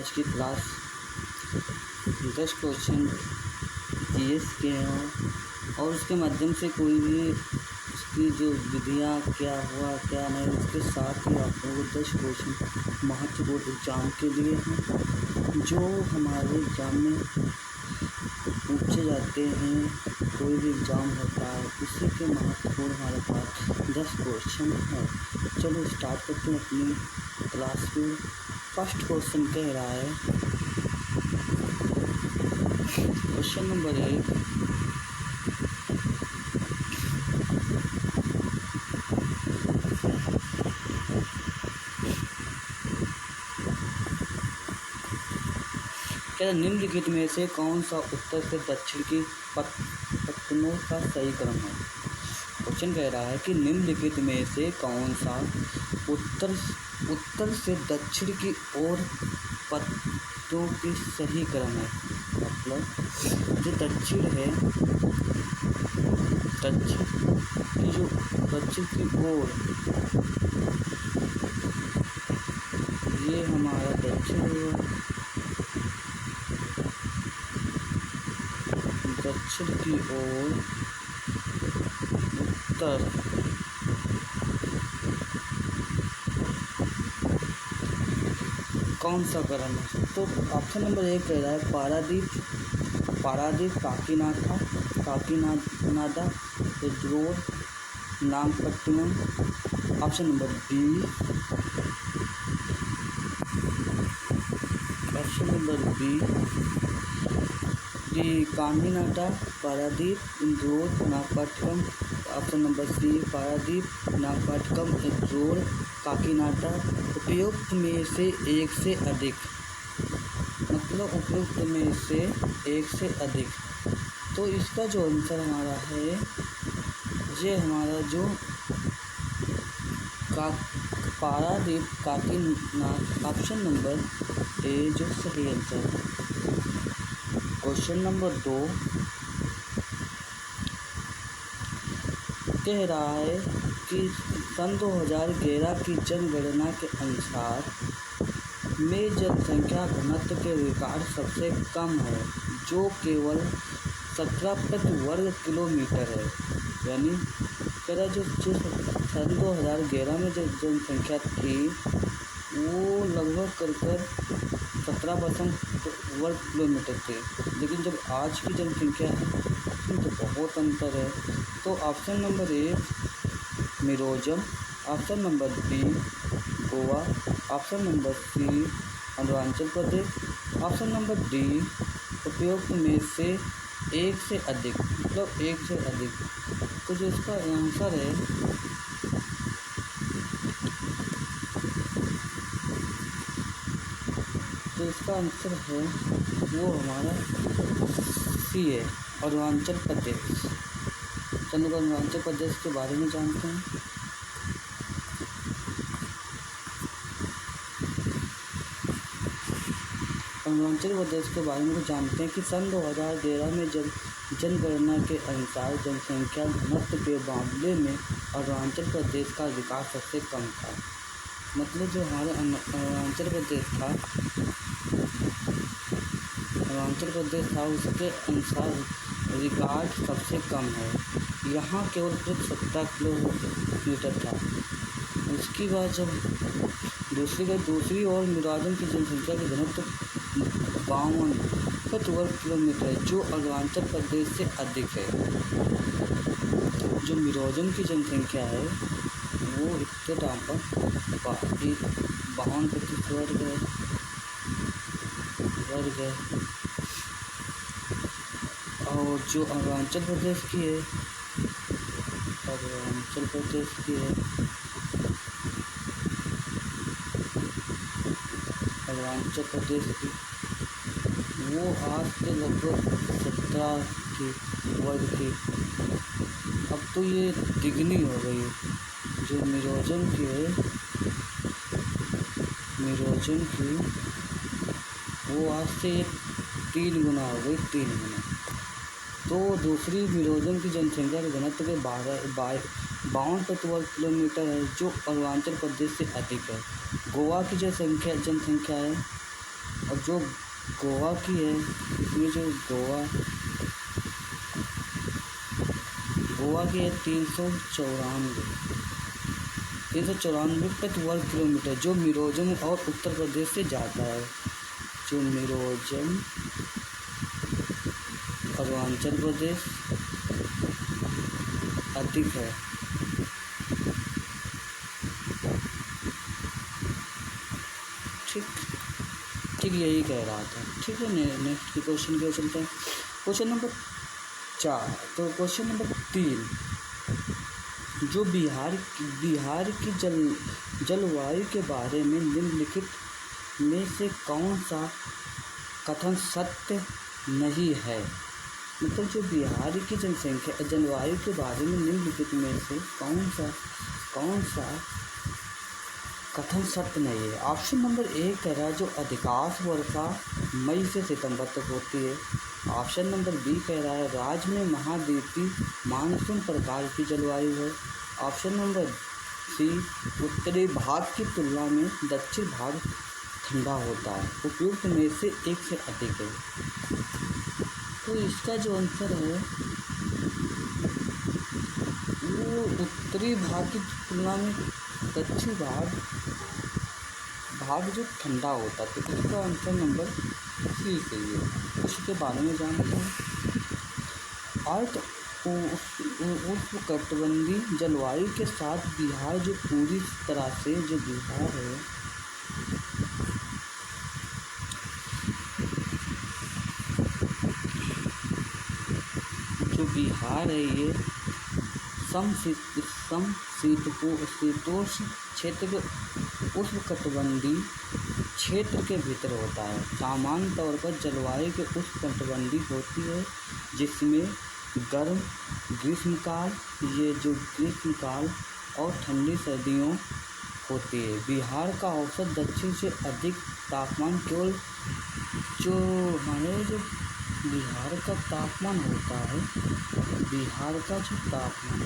आज की class 10 question GS के हैं और उसके माध्यम से कोई भी उसकी जो विधियाँ क्या हुआ क्या नहीं, उसके साथ ही आप लोगों को 10 क्वेश्चन महत्वपूर्ण एग्ज़ाम के लिए हैं जो हमारे एग्ज़ाम में पूछे जाते हैं। कोई भी एग्ज़ाम होता है उसी के महत्वपूर्ण हमारे पास 10 क्वेश्चन हैं। चलो स्टार्ट करते हैं अपनी क्लास में। फर्स्ट क्वेश्चन कह रहा है, क्वेश्चन नंबर 1, क्या निम्नलिखित में से कौन सा उत्तर से दक्षिण की पत्तनों का सही क्रम है। क्वेश्चन कह रहा है कि निम्नलिखित में से कौन सा उत्तर से दक्षिण की ओर पत्तों की सही क्रम है। मतलब जो दक्षिण है, दक्षिण की ओर, ये हमारा दक्षिण हुआ, दक्षिण की ओर उत्तर कौन सा क्रम है। तो ऑप्शन नंबर 1 कह रहा है पारादीप, काकीनाडा, एड्रोड, Nagapattinam. Option number B, Kakinada, Paradip, एड्रोड, Nagapattinam. Option number C, Paradip, Nagapattinam, एड्रोड, काकीनाडा। उपयुक्त में से एक से अधिक, मतलब उपयुक्त में से एक से अधिक। तो इसका जो आंसर हमारा है, ये हमारा जो पारादीप, काकीनाड, ऑप्शन नंबर ए जो सही आंसर है। क्वेश्चन नंबर 2 कह रहा है कि सन 2011 की जनगणना के अनुसार में जनसंख्या घनत्व के रिकॉर्ड सबसे कम है, जो केवल 17 प्रति वर्ग किलोमीटर है। यानी कह रहा जो सन 2011 में जो जनसंख्या थी वो लगभग कर 17% वर्ग किलोमीटर थे, लेकिन जब आज की जनसंख्या है उसमें तो बहुत अंतर है। तो option number A Mizoram, option number B Goa, option number C Arunachal Pradesh, option number D उपयुक्त में से एक से अधिक, मतलब एक से अधिक। तो जो इसका आंसर है वो हमारा सी है, अरुणाचल प्रदेश। चलो अरुणाचल प्रदेश के बारे में जानते हैं। अरुणाचल प्रदेश के बारे में जानते हैं कि सन 2013 में जब जनगणना के अनुसार जनसंख्या घनत्व के मामले में अरुणाचल प्रदेश का विकास सबसे कम था। मतलब जो हमारे अरुणाचल प्रदेश था उसके अनुसार रिकॉर्ड सबसे कम है। यहाँ केवल 17 किलोमीटर था। उसकी बाद जब दूसरी ओर मिजोरम की जनसंख्या के घनत्व 52 प्रति वर्ग किलोमीटर है, जो अरुणाचल प्रदेश से अधिक है। जो मिजोरम की जनसंख्या है वो इतने दाम पर 52 प्रति वर्ग है, और जो अरुणाचल प्रदेश की वो आज से लगभग 17 की वर्ग की। अब तो ये तिगनी हो गई है। जो मिजोरम की वो आज से 3 गुना हो गई, 3 गुना। तो दूसरी मिजोरम की जनसंख्या के घनत्व के 52 प्रति वर्ग किलोमीटर है, जो अरुणाचल प्रदेश से अधिक है। गोवा की जो जनसंख्या है और जो गोवा की है, इसमें जो गोवा की है 394 प्रति वर्ग किलोमीटर, जो मिजोरम और उत्तर प्रदेश से जाता है। जो मिजोरम, अरुणाचल प्रदेश अधिक है। ठीक यही कह रहा था। ठीक है, नेक्स्ट के क्वेश्चन की ओर चलते हैं। Question number 4। तो क्वेश्चन नंबर 3, जो बिहार की जलवायु के बारे में निम्नलिखित में से कौन सा कथन सत्य नहीं है। मतलब जो बिहार की जलवायु के बारे में निम्नलिखित में से कौन सा कथन सत्य नहीं है। ऑप्शन नंबर 1 कह रहा है जो अधिकांश वर्षा मई से सितंबर तक होती है। ऑप्शन नंबर बी कह रहा है राज्य में महाद्वीपीय मानसून प्रकार की जलवायु है। ऑप्शन नंबर सी उत्तरी भाग की तुलना में दक्षिण भाग ठंडा होता है। उपयुक्त में से एक से अधिक है। तो इसका जो आंसर है वो उत्तरी भाग की तुलना में दक्षिण भाग जो ठंडा होता है। तो इसका आंसर नंबर सी सही है। उसके बारे में जानते हैं। अर्थ उष्णकटिबंधीय जलवायु के साथ बिहार जो पूरी तरह से जो बिहार है ये समशीतोष्ण क्षेत्र के उष्णकटिबंधीय क्षेत्र के भीतर होता है। सामान्य तौर पर जलवायु के उष्णकटिबंधीय होती है, जिसमें गर्म ग्रीष्मकाल और ठंडी सर्दियों होती है। बिहार का औसत दक्षिण से अधिक तापमान केवल जो बिहार का तापमान होता है, बिहार का तापमान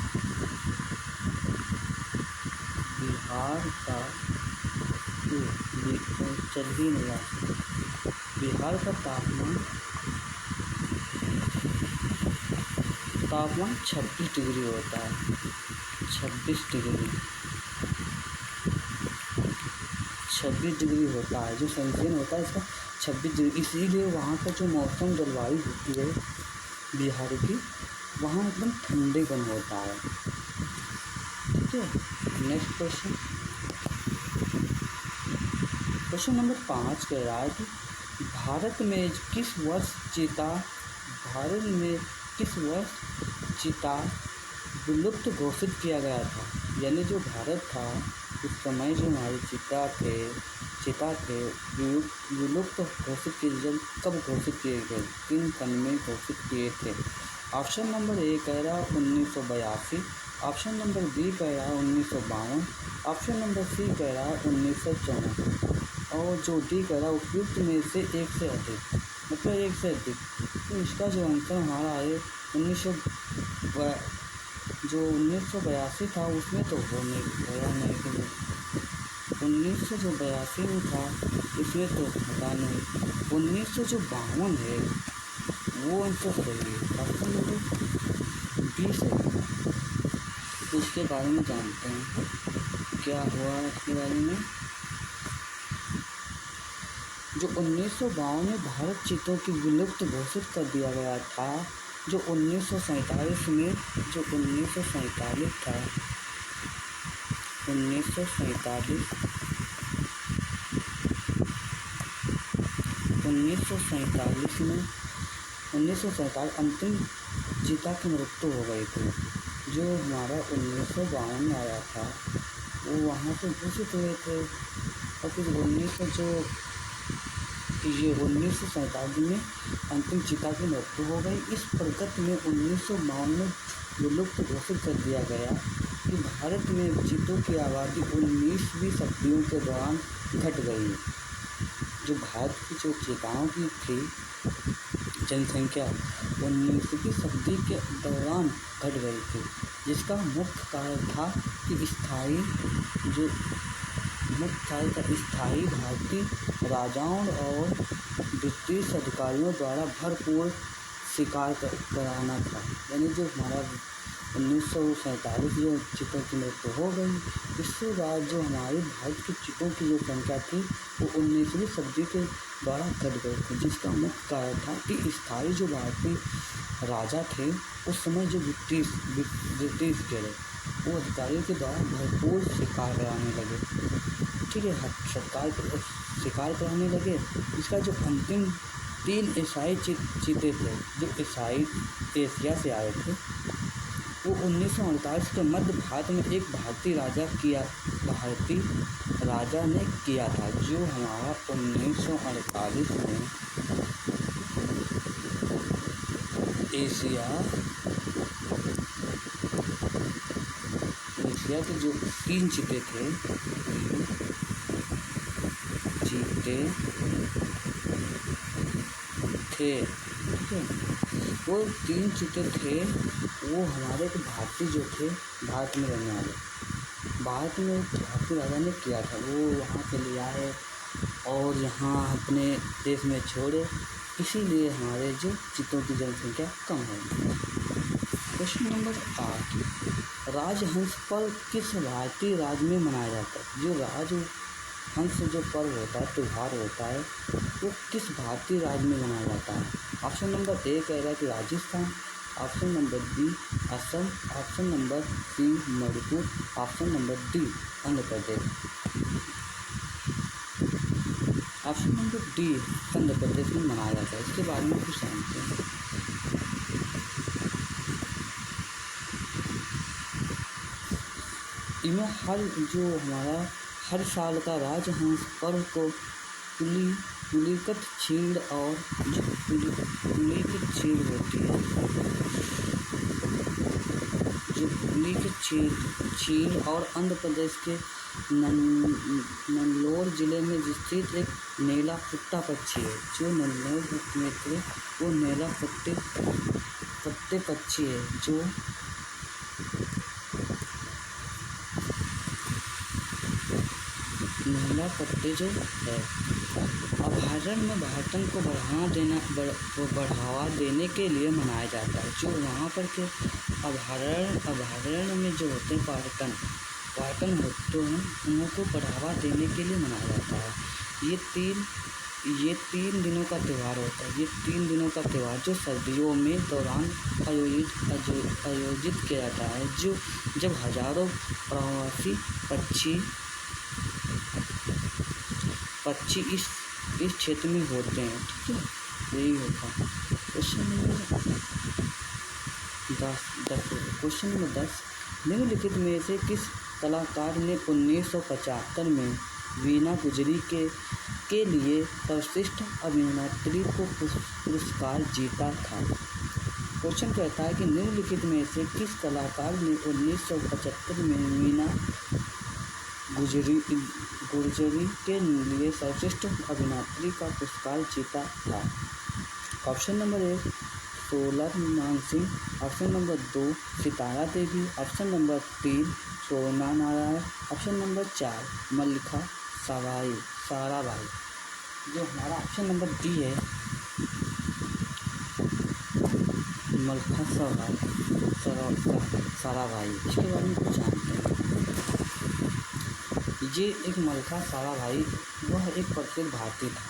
तापमान 26 डिग्री होता है। 26 डिग्री होता है। जो सेल्सियस होता है इसका 26 डिग्री। इसीलिए वहाँ का जो मौसम जलवायु होती है बिहार की, वहाँ एकदम ठंडेपन होता है। ठीक है, नेक्स्ट क्वेश्चन नंबर 5 कह रहा है कि भारत में किस वर्ष चीता विलुप्त घोषित किया गया था। यानी जो भारत था उस समय जो हमारे चीता थे विलुप्त घोषित किए, कब घोषित किए गए, किन सन में घोषित किए थे। ऑप्शन नंबर ए कह रहा 1982, ऑप्शन नंबर बी कह रहा 1952, ऑप्शन नंबर सी कह रहा 1954 और जो डी कह रहा उपयुक्त में से एक से अधिक, मतलब एक से अधिक। तो इसका जो आंसर हमारा है 1982 था, उसमें तो वो नहीं गया नहीं। 1982 में था, इसमें तो पता नहीं। 1952 है वो आंसर सही है। ऑप्शन नंबर बी सही है। तो इसके बारे में जानते हैं क्या हुआ इसके बारे में। जो 1952 में भारत चीतों की विलुप्त घोषित कर दिया गया था। जो 1947 में जो 1947 था, 1947 अंतिम चीता की मृत्यु हो गई थी। जो हमारा 1952 में आया था वो वहाँ से घोषित हुए थे। और फिर 1947 में अंतिम चीता की मृत्यु हो गई। इस प्रगति में 1952 में विलुप्त घोषित कर दिया गया कि भारत में चीतों की आबादी 19वीं सदियों के दौरान घट गई। जो भारत की जो चीताओं की थी जनसंख्या 19वीं सदी के दौरान घट गई थी, जिसका मुख्य कारण था कि मुख्य स्थायी भारतीय राजाओं और ब्रिटिश अधिकारियों द्वारा भरपूर शिकार कराना था। यानी जो हमारा 1947 जो चीतों की मृत्यु हो गई, इसके बाद जो हमारे भारत के चीतों की जो संख्या थी वो 19वीं सदी के द्वारा घट गई थी, जिसका मुख्य कारण था कि स्थायी जो भारतीय राजा थे उस समय जो ब्रिटिश के वो अधिकारियों के द्वारा भरपूर शिकार कराने लगे। ठीक है, शिकार कराने लगे। इसका जो अंतिम 3 ईसाई चीते थे जो ईसाई एशिया से आए थे, वो 1948 के मध्य भारत में एक भारतीय राजा ने किया था, जो हमारा 1948 में एशिया के जो 3 चीते थे ठीक है, वो 3 चीते थे, वो हमारे के भारतीय जो थे भारत में रहने वाले, भारत में भारतीय राजा ने किया था। वो वहाँ से ले आए और यहाँ अपने देश में छोड़े, इसीलिए हमारे जो चीतों की जनसंख्या कम है। क्वेश्चन नंबर 8, राजहंस पर्व किस भारतीय राज्य में मनाया जाता है? जो राजहंस जो पर्व होता है, त्यौहार होता है, वो किस भारतीय राज्य में मनाया जाता है? ऑप्शन नंबर ए कहेगा कि Rajasthan, option number B Assam, option number C Manipur, option number D Andhra Pradesh. Option number D Andhra Pradesh में मनाया जाता है। इसके बारे में कुछ जानते हैं। इनमें हर साल का राजहंस पर्व को पुलिकत छीड़ और जो पुलिकत छीड़ होती है, जो पुलिकत छीड़ और आंध्र प्रदेश के नल्लोर जिले में स्थित एक नीला फुट्टा पक्षी है। जो नल्लोर में थे वो नीला फुट्टे पक्षी है, जो नीला पट्टे जो है अभयारण्य में पर्यटन को बढ़ावा देने के लिए मनाया जाता है। जो वहाँ पर के अभयारण्य में जो होते हैं पर्यटन होते हैं, उनको बढ़ावा देने के लिए मनाया जाता है। ये तीन दिनों का त्यौहार होता है। ये 3 दिनों का त्यौहार जो सर्दियों में दौरान आयोजित किया जाता है, जो जब हजारों प्रवासी पक्षी इस क्षेत्र में होते हैं। ठीक है, यही होता है। क्वेश्चन नंबर 10, निम्नलिखित में से किस कलाकार ने 1975 में वीणा गुजरी के लिए सर्वश्रेष्ठ अभिनेत्री को पुरस्कार जीता था? क्वेश्चन कहता है कि निम्नलिखित में से किस कलाकार ने 1975 में वीणा गुजरी के लिए सर्वश्रेष्ठ अभिनेत्री का पुरस्कार जीता था? Option number 1 solar Mansingh, option number 2 Sitara Devi, option number 3 सोना नारायण, ऑप्शन नंबर 4 मल्लिका साराभाई। जो हमारा ऑप्शन नंबर डी है मल्लिका साराभाई, इसके बारे में कुछ जानते हैं। ये एक मल्लिका साराभाई वह एक प्रसिद्ध भारतीय था।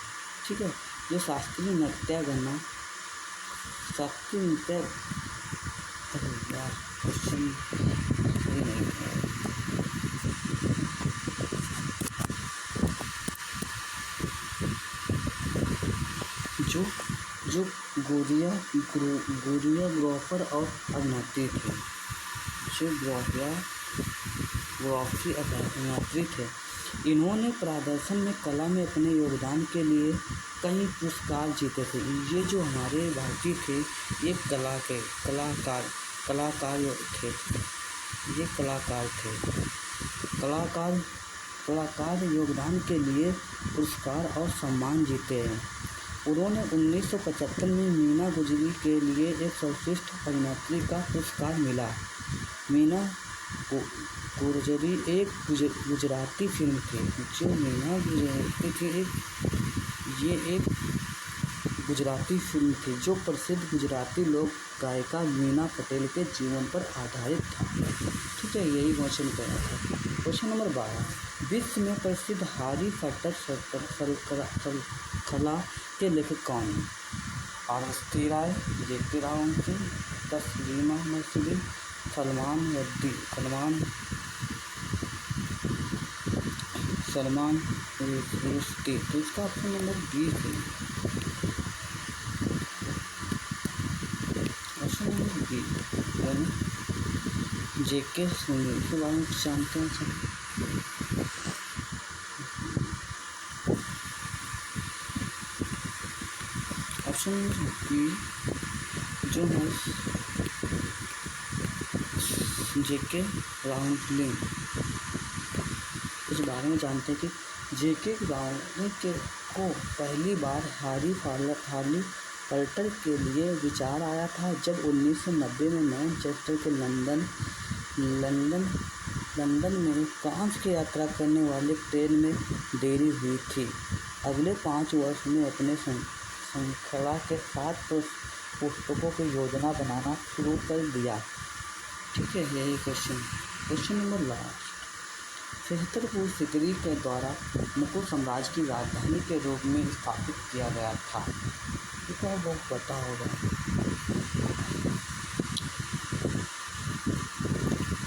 ठीक है, जो शास्त्रीय नृत्य क्वेश्चन नहीं है। जो गोरियोग्राफर और अभिनेत्री थे, जो अभिनेत्री थे, इन्होंने प्रदर्शन में कला में अपने योगदान के लिए कई पुरस्कार जीते थे। ये जो हमारे भारतीय थे ये कलाकार योगदान के लिए पुरस्कार और सम्मान जीते हैं। उन्होंने 1975 में मीना गुजरी के लिए एक सर्वश्रेष्ठ अभिनेत्री का पुरस्कार मिला। मीना गुरजरी एक गुजराती फिल्म थी जो मीना ये एक गुजराती फिल्म थी जो प्रसिद्ध गुजराती लोक गायिका मीना पटेल के जीवन पर आधारित था। ठीक है, यही क्वेश्चन कर रहा था। क्वेश्चन नंबर 12, विश्व में प्रसिद्ध हैरी पॉटर श्रृंखला के लेखक कौन हैं? अवस्थी राय, जे.के. रावंकी, तस्लीमा नसरी, सलमान रुश्दी। तो इसका ऑप्शन नंबर बी है। Option number B J K. Sunil के बारे में जानते हैं सर। ऑप्शन नंबर बी जो है जे.के. रावलिंग। इस बारे में जानते हैं कि जे.के. रावलिंग को पहली बार हैरी पॉटर के लिए विचार आया था जब 1990 में मैनचेस्टर के लंदन में फ्रांस की यात्रा करने वाले ट्रेन में देरी हुई थी। अगले 5 वर्ष में अपने श्रृंखला के 7 पुस्तकों की योजना बनाना शुरू कर दिया। ठीक है, यही question number last. Chhatarpur Sikri के द्वारा मुकुल साम्राज्य की राजधानी के रूप में स्थापित किया गया था। ये तो बहुत पता होगा।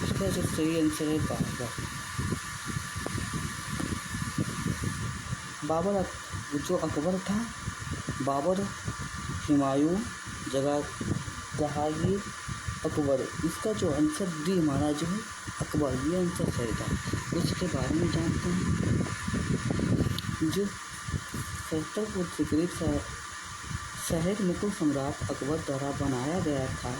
इसका जो सही आंसर है बाबर। जो अकबर था, बाबर, हुमायूं, जहांगीर, अकबर। इसका जो आंसर डी हमारा जो है अकबर, ये आंसर सही था। इसके बारे में जानते हैं। जो छतरपुर सिकरी शहर मुकुल सम्राट अकबर द्वारा बनाया गया था,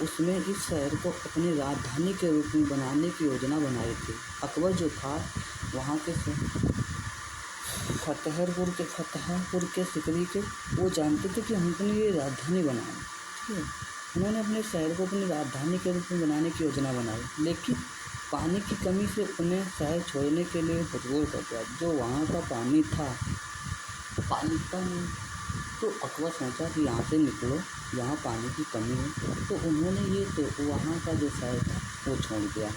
उसमें इस शहर को अपनी राजधानी के रूप में बनाने की योजना बनाई थी। अकबर जो था वहाँ के फतेहपुर के सिकरी के वो जानते थे कि हमको ये राजधानी बनाना। ठीक है, उन्होंने अपने शहर को अपनी राजधानी के रूप में बनाने की योजना बनाई, लेकिन पानी की कमी से उन्हें शहर छोड़ने के लिए मजबूर कर दिया। जो वहाँ का पानी था, पानी कम, तो अकबर सोचा कि यहाँ से निकलो, यहाँ पानी की कमी है। तो उन्होंने ये तो वहाँ का जो शहर था वो छोड़ दिया।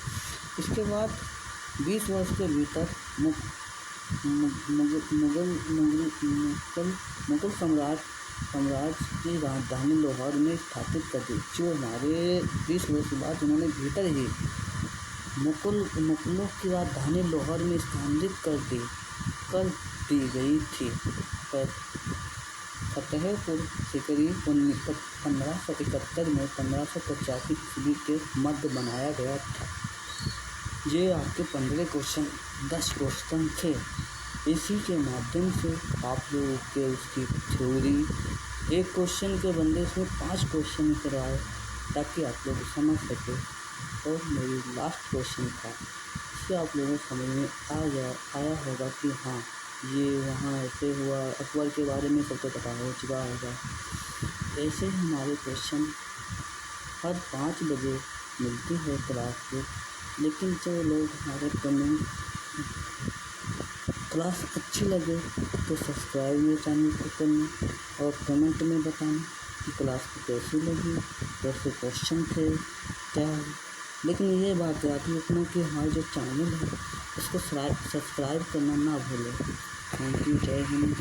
इसके बाद 20 वर्ष के भीतर मुगल साम्राज्य की राजधानी लाहौर में स्थापित कर दी। जो हमारे 20 वर्ष के बाद उन्होंने भीतर ही मुगलों की राजधानी लाहौर में स्थापित कर दी गई थी। फतेहपुर सिकरी 1571 में 1585 ईस्वी के मध्य बनाया गया था। ये आपके 15 क्वेश्चन 10 क्वेश्चन थे। इसी के माध्यम से आप लोगों के उसकी थ्योरी एक क्वेश्चन के बदले इसमें 5 क्वेश्चन करवाए ताकि आप लोग समझ सके। और मेरी लास्ट क्वेश्चन था, इससे आप लोगों को समझ में आया होगा कि हाँ ये वहाँ ऐसे हुआ। अकबर के बारे में सबको पता हो चुका होगा। ऐसे ही हमारे क्वेश्चन हर 5 बजे मिलती है क्लास पे। लेकिन जो लोग हमारे क्लास अच्छी लगे तो सब्सक्राइब मेरे चैनल को करना और कमेंट में बताना कि क्लास को कैसी लगी, कैसे क्वेश्चन थे, क्या। लेकिन ये बात याद रखना कि हमारा जो चैनल है उसको सब्सक्राइब करना ना भूलें। Thank you. जय हिंद।